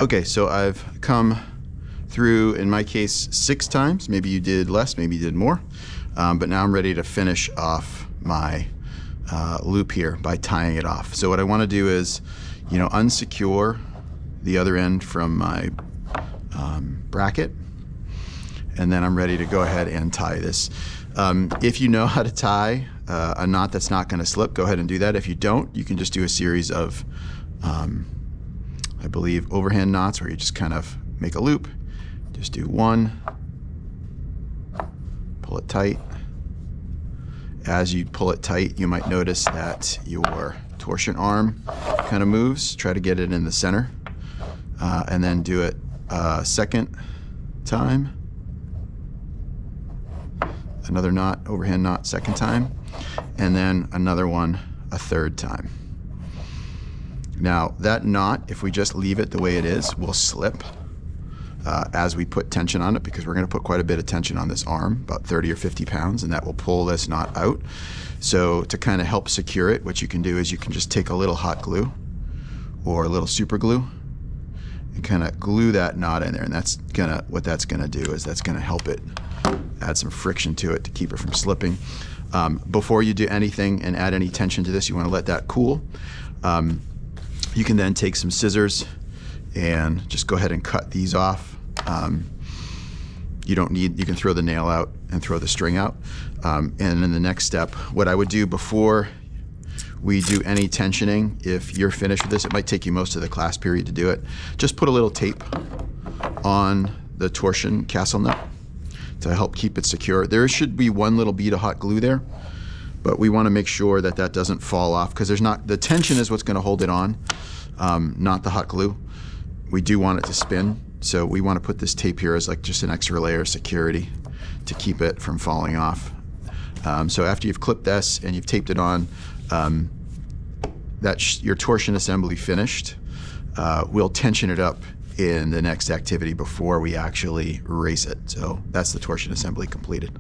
Okay, so I've come through, in my case, 6 times. Maybe you did less, maybe you did more. But now I'm ready to finish off my loop here by tying it off. So what I want to do is, unsecure the other end from my bracket, and then I'm ready to go ahead and tie this. If you know how to tie a knot that's not going to slip, go ahead and do that. If you don't, you can just do a series of, I believe, overhand knots where you just kind of make a loop. Just do one, pull it tight. As you pull it tight, you might notice that your torsion arm kind of moves. Try to get it in the center, and then do it a second time. Another knot, overhand knot, second time, and then another one a third time. Now that knot, if we just leave it the way it is, will slip as we put tension on it, because we're going to put quite a bit of tension on this arm, about 30 or 50 pounds, and that will pull this knot out. So to kind of help secure it, what you can do is you can just take a little hot glue or a little super glue and kind of glue that knot in there, and what that's gonna do is that's gonna help it add some friction to it to keep it from slipping. Before you do anything and add any tension to this, you want to let that cool. You can then take some scissors and just go ahead and cut these off. You can throw the nail out and throw the string out. And then the next step, what I would do before we do any tensioning, if you're finished with this, it might take you most of the class period to do it, just put a little tape on the torsion castle nut to help keep it secure. There should be one little bead of hot glue there, but we want to make sure that that doesn't fall off, because the tension is what's going to hold it on, not the hot glue. We do want it to spin, so we want to put this tape here as like just an extra layer of security to keep it from falling off. So after you've clipped this and you've taped it on, that's your torsion assembly finished. We'll tension it up in the next activity before we actually race it. So that's the torsion assembly completed.